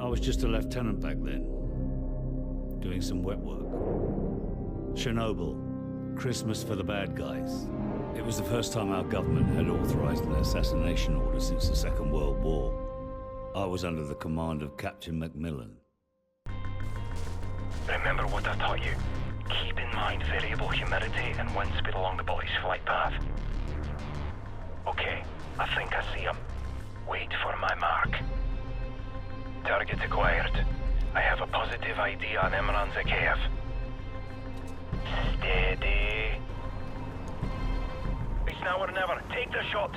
was just a lieutenant back then, doing some wet work. Chernobyl, Christmas for the bad guys. It was the first time our government had authorized an assassination order since the Second World War. I was under the command of Captain Macmillan. Remember what I taught you. Keep in mind variable humidity and wind speed along the body's flight path. Okay, I think I see him. Wait for my mark. Target acquired. I have a positive ID on Imran Zakhaev. Steady. It's now or never. Take the shot.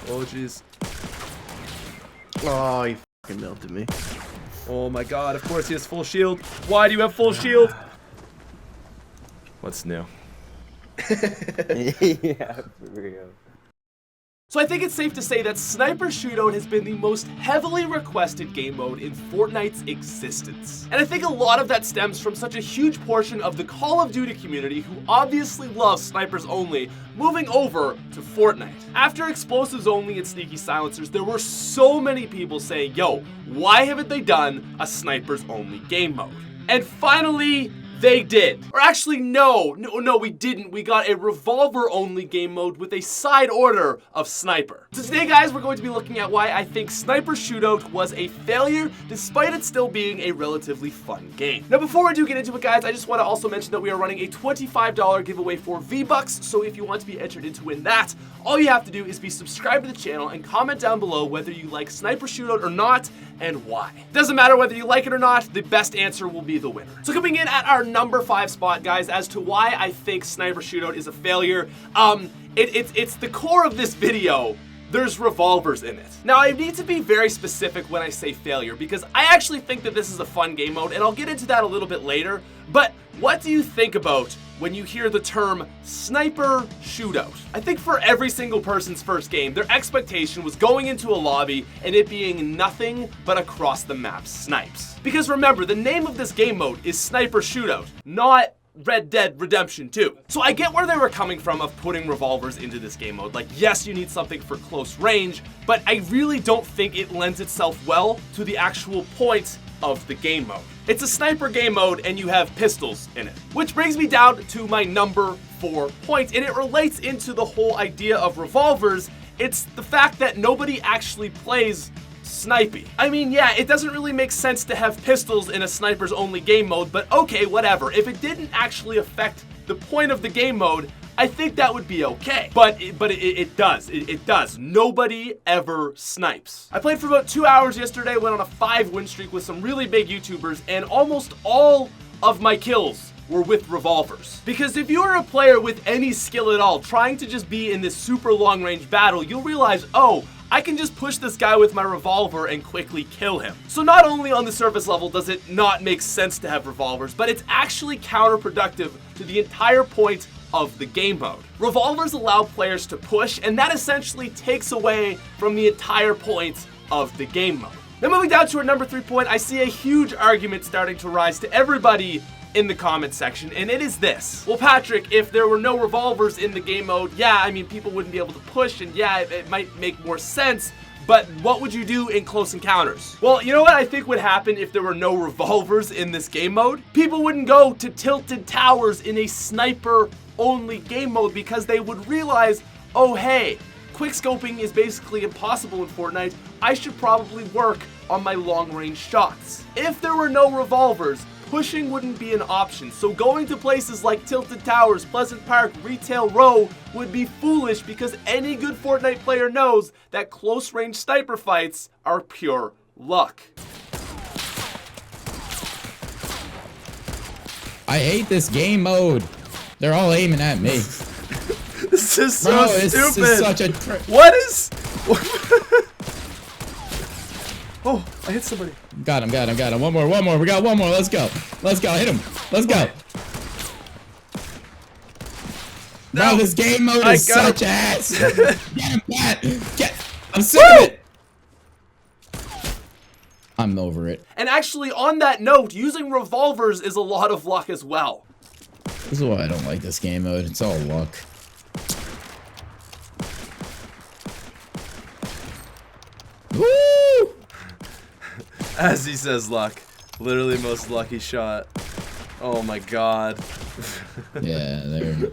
Oh, jeez. Oh, he fucking melted me. Oh my god, of course he has full shield. Why do you have full shield? What's new? Yeah, for real. So I think it's safe to say that Sniper Shootout has been the most heavily requested game mode in Fortnite's existence. And I think a lot of that stems from such a huge portion of the Call of Duty community who obviously love snipers only moving over to Fortnite. After explosives only and sneaky silencers, there were so many people saying, yo, why haven't they done a snipers only game mode? And finally, they did. Or actually, no, we didn't. We got a revolver only game mode with a side order of sniper. So today, guys, we're going to be looking at why I think Sniper Shootout was a failure despite it still being a relatively fun game. Now, before we do get into it, guys, I just want to also mention that we are running a $25 giveaway for V-Bucks. So if you want to be entered in to win that, all you have to do is be subscribed to the channel and comment down below whether you like Sniper Shootout or not and why. Doesn't matter whether you like it or not, the best answer will be the winner. So coming in at our number 5 spot, guys, as to why I think Sniper Shootout is a failure, it's the core of this video. There's revolvers in it. Now, I need to be very specific when I say failure because I actually think that this is a fun game mode, and I'll get into that a little bit later. But what do you think about when you hear the term Sniper Shootout? I think for every single person's first game, their expectation was going into a lobby and it being nothing but across the map snipes. Because remember, the name of this game mode is Sniper Shootout, not Red Dead Redemption 2. So I get where they were coming from of putting revolvers into this game mode. Like, yes, you need something for close range, but I really don't think it lends itself well to the actual point of the game mode. It's a sniper game mode and you have pistols in it. Which brings me down to my number 4 point, and it relates into the whole idea of revolvers. It's the fact that nobody actually plays snipey. I mean, yeah, it doesn't really make sense to have pistols in a snipers only game mode, but okay, whatever. If it didn't actually affect the point of the game mode, I think that would be okay. But it does. It does. Nobody ever snipes. I played for about 2 hours yesterday, went on a 5-win streak with some really big YouTubers, and almost all of my kills were with revolvers. Because if you are a player with any skill at all, trying to just be in this super long range battle, you'll realize, oh, I can just push this guy with my revolver and quickly kill him. So not only on the surface level does it not make sense to have revolvers, but it's actually counterproductive to the entire point of the game mode. Revolvers allow players to push, and that essentially takes away from the entire point of the game mode. Now moving down to our number 3 point, I see a huge argument starting to rise to everybody in the comment section, and it is this. Well, Patrick, if there were no revolvers in the game mode, yeah, I mean, people wouldn't be able to push, and yeah, it might make more sense, but what would you do in close encounters? Well, you know what I think would happen if there were no revolvers in this game mode? People wouldn't go to tilted towers in a sniper only game mode because they would realize, oh hey, quickscoping is basically impossible in Fortnite. I should probably work on my long range shots. If there were no revolvers, pushing wouldn't be an option, so going to places like Tilted Towers, Pleasant Park, Retail Row would be foolish because any good Fortnite player knows that close range sniper fights are pure luck. I hate this game mode. They're all aiming at me. This is so Bro, stupid. This is such a what is? Oh, I hit somebody. Got him. One more. We got one more. Let's go. Hit him. Let's go. No. Bro, this game mode is such ass. Get him, Pat. I'm sick of it. I'm over it. And actually, on that note, using revolvers is a lot of luck as well. This is why I don't like this game mode. It's all luck. Woo! As he says, luck. Literally most lucky shot. Oh my god. Yeah, they're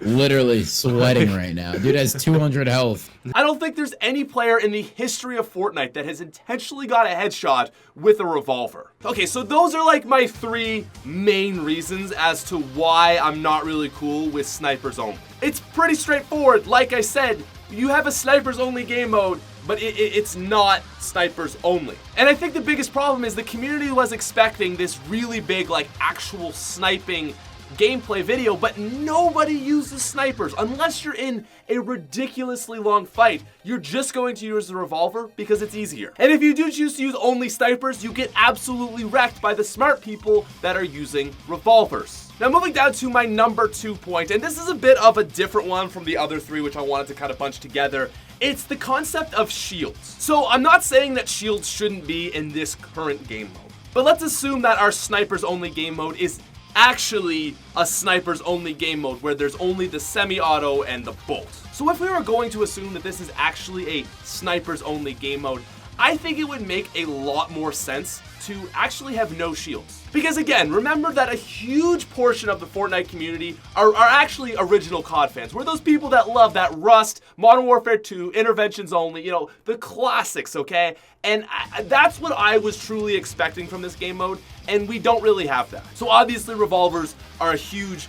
literally sweating right now. Dude has 200 health. I don't think there's any player in the history of Fortnite that has intentionally got a headshot with a revolver. Okay, so those are like my 3 main reasons as to why I'm not really cool with snipers only. It's pretty straightforward. Like I said, you have a snipers only game mode, but it's not snipers only. And I think the biggest problem is the community was expecting this really big, like, actual sniping gameplay video, but nobody uses snipers unless you're in a ridiculously long fight. You're just going to use the revolver because it's easier. And if you do choose to use only snipers, you get absolutely wrecked by the smart people that are using revolvers. Now moving down to my number 2 point, and this is a bit of a different one from the other 3 which I wanted to kind of bunch together. It's the concept of shields. So I'm not saying that shields shouldn't be in this current game mode, but let's assume that our snipers only game mode is actually a snipers only game mode where there's only the semi-auto and the bolt. So if we were going to assume that this is actually a snipers only game mode, I think it would make a lot more sense to actually have no shields. Because again, remember that a huge portion of the Fortnite community are actually original COD fans. We're those people that love that Rust, Modern Warfare 2, Interventions Only, you know, the classics, okay? And that's what I was truly expecting from this game mode, and we don't really have that. So obviously revolvers are a huge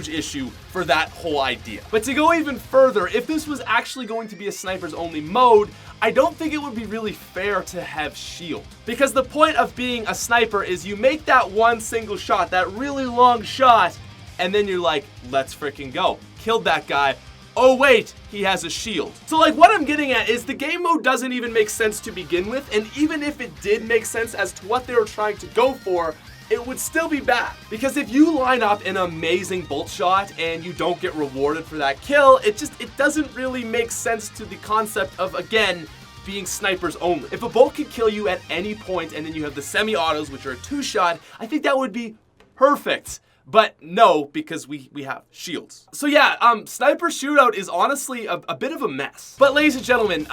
issue for that whole idea. But to go even further, if this was actually going to be a snipers only mode, I don't think it would be really fair to have shield. Because the point of being a sniper is you make that one single shot, that really long shot, and then you're like, let's freaking go. Killed that guy. Oh wait, he has a shield. So like what I'm getting at is the game mode doesn't even make sense to begin with, and even if it did make sense as to what they were trying to go for, it would still be bad. Because if you line up an amazing bolt shot and you don't get rewarded for that kill, it doesn't really make sense to the concept of, again, being snipers only. If a bolt could kill you at any point and then you have the semi-autos, which are a 2-shot, I think that would be perfect. But no, because we have shields. So yeah, Sniper Shootout is honestly a bit of a mess. But ladies and gentlemen,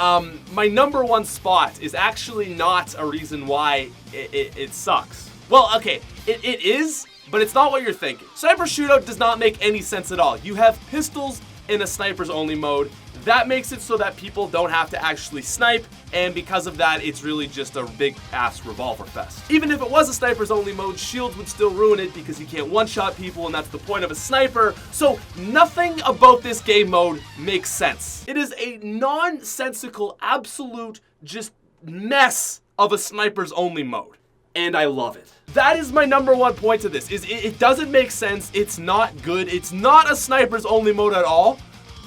my number 1 spot is actually not a reason why it sucks. Well, okay, it is, but it's not what you're thinking. Sniper Shootout does not make any sense at all. You have pistols in a snipers only mode. That makes it so that people don't have to actually snipe, and because of that, it's really just a big ass revolver fest. Even if it was a snipers only mode, shields would still ruin it because you can't one-shot people, and that's the point of a sniper. So nothing about this game mode makes sense. It is a nonsensical, absolute just mess of a snipers only mode. And I love it. That is my number 1 point to this, is it doesn't make sense, it's not good, it's not a snipers only mode at all,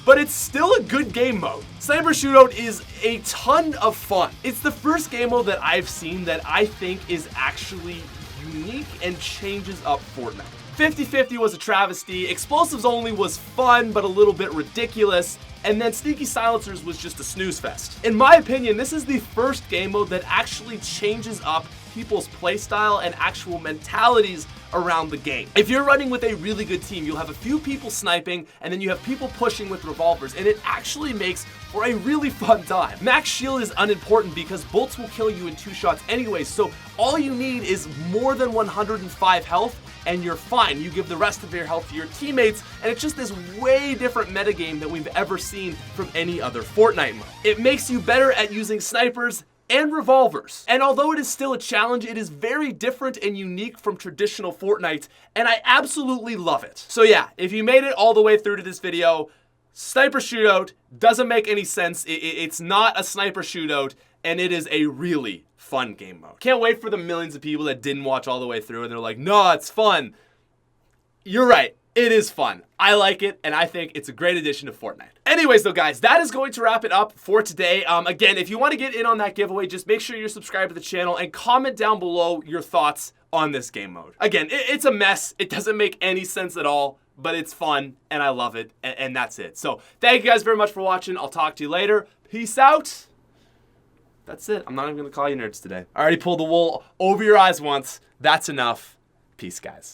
but it's still a good game mode. Sniper Shootout is a ton of fun. It's the first game mode that I've seen that I think is actually unique and changes up Fortnite. 50-50 was a travesty, Explosives Only was fun but a little bit ridiculous, and then Sneaky Silencers was just a snooze fest. In my opinion, this is the first game mode that actually changes up people's playstyle and actual mentalities around the game. If you're running with a really good team, you'll have a few people sniping, and then you have people pushing with revolvers, and it actually makes for a really fun time. Max shield is unimportant because bolts will kill you in 2 shots anyway, so all you need is more than 105 health, and you're fine. You give the rest of your health to your teammates, and it's just this way different metagame than we've ever seen from any other Fortnite mode. It makes you better at using snipers and revolvers. And although it is still a challenge, it is very different and unique from traditional Fortnite, and I absolutely love it. So yeah, if you made it all the way through to this video, Sniper Shootout doesn't make any sense. It's not a sniper shootout, and it is a really fun game mode. Can't wait for the millions of people that didn't watch all the way through and they're like, no, it's fun. You're right. It is fun. I like it, and I think it's a great addition to Fortnite. Anyways, though, guys, that is going to wrap it up for today. Again, if you want to get in on that giveaway, just make sure you're subscribed to the channel and comment down below your thoughts on this game mode. Again, it's a mess. It doesn't make any sense at all, but it's fun, and I love it, and that's it. So thank you guys very much for watching. I'll talk to you later. Peace out. That's it. I'm not even gonna call you nerds today. I already pulled the wool over your eyes once. That's enough. Peace, guys.